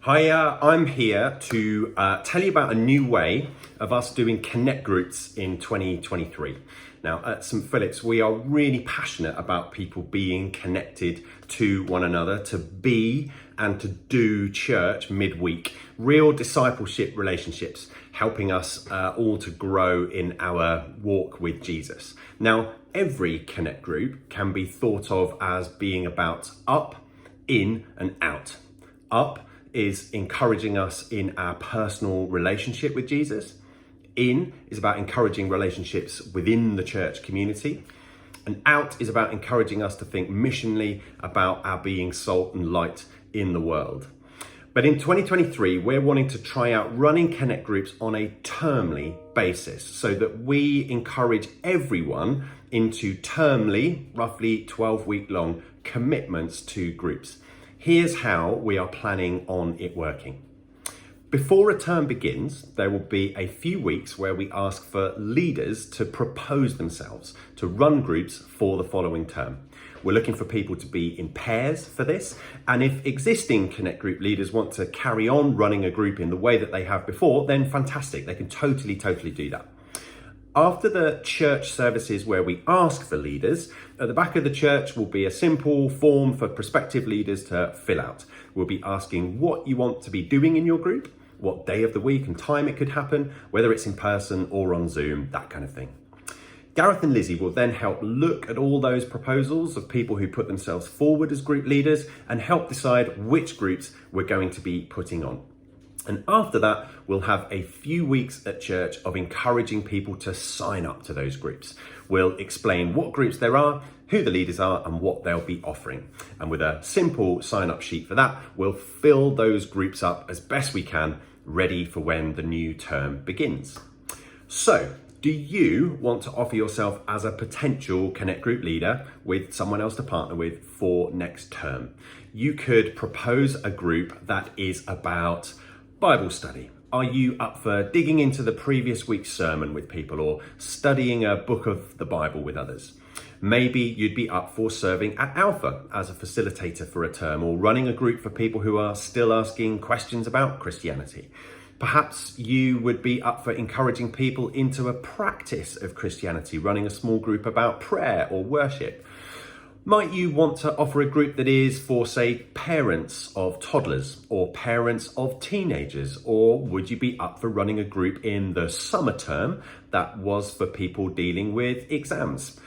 Hi, I'm here to tell you about a new way of us doing Connect groups in 2023. Now, at St. Philip's, we are really passionate about people being connected to one another, to be and to do church midweek, real discipleship relationships, helping us all to grow in our walk with Jesus. Now, every Connect group can be thought of as being about up, in and out. Up is encouraging us in our personal relationship with Jesus. In is about encouraging relationships within the church community. And out is about encouraging us to think missionally about our being salt and light in the world. But in 2023, we're wanting to try out running Connect groups on a termly basis so that we encourage everyone into termly, roughly 12-week long commitments to groups. Here's how we are planning on it working. Before a term begins, there will be a few weeks where we ask for leaders to propose themselves to run groups for the following term. We're looking for people to be in pairs for this, and if existing Connect group leaders want to carry on running a group in the way that they have before, then fantastic, they can totally do that. After the church services where we ask for leaders, at the back of the church will be a simple form for prospective leaders to fill out. We'll be asking what you want to be doing in your group, what day of the week and time it could happen, whether it's in person or on Zoom, that kind of thing. Gareth and Lizzie will then help look at all those proposals of people who put themselves forward as group leaders and help decide which groups we're going to be putting on. And after that, we'll have a few weeks at church of encouraging people to sign up to those groups. We'll explain what groups there are, who the leaders are, and what they'll be offering. And with a simple sign-up sheet for that, we'll fill those groups up as best we can, ready for when the new term begins. So, do you want to offer yourself as a potential Connect group leader with someone else to partner with for next term? You could propose a group that is about Bible study. Are you up for digging into the previous week's sermon with people or studying a book of the Bible with others? Maybe you'd be up for serving at Alpha as a facilitator for a term or running a group for people who are still asking questions about Christianity. Perhaps you would be up for encouraging people into a practice of Christianity, running a small group about prayer or worship. Might you want to offer a group that is for, say, parents of toddlers or parents of teenagers? Or would you be up for running a group in the summer term that was for people dealing with exams,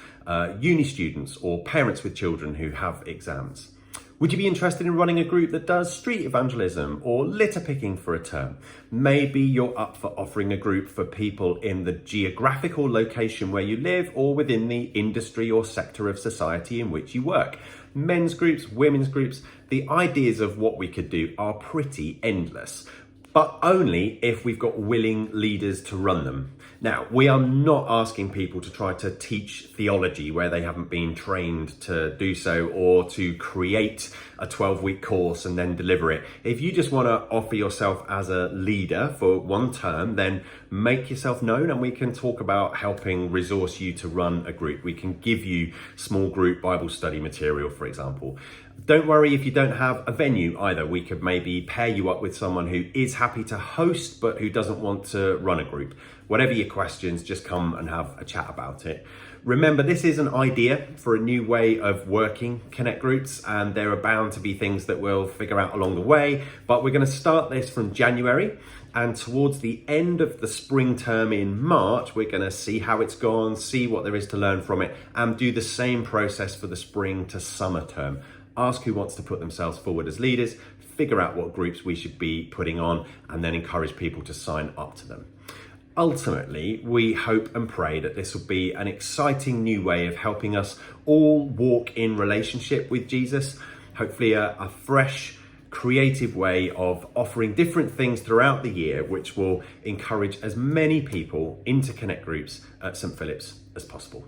uni students or parents with children who have exams? Would you be interested in running a group that does street evangelism or litter picking for a term? Maybe you're up for offering a group for people in the geographical location where you live or within the industry or sector of society in which you work. Men's groups, women's groups, the ideas of what we could do are pretty endless, but only if we've got willing leaders to run them. Now, we are not asking people to try to teach theology where they haven't been trained to do so or to create a 12-week course and then deliver it. If you just want to offer yourself as a leader for one term, then make yourself known and we can talk about helping resource you to run a group. We can give you small group Bible study material, for example. Don't worry if you don't have a venue either. We could maybe pair you up with someone who is happy to host but who doesn't want to run a group. Whatever your questions, just come and have a chat about it. Remember, this is an idea for a new way of working Connect groups, and there are bound to be things that we'll figure out along the way, but we're going to start this from January, and towards the end of the spring term in March, we're going to see how it's gone, see what there is to learn from it, and do the same process for the spring to summer term. Ask who wants to put themselves forward as leaders, figure out what groups we should be putting on, and then encourage people to sign up to them. Ultimately, we hope and pray that this will be an exciting new way of helping us all walk in relationship with Jesus. Hopefully a fresh, creative way of offering different things throughout the year, which will encourage as many people into Connect groups at St. Philip's as possible.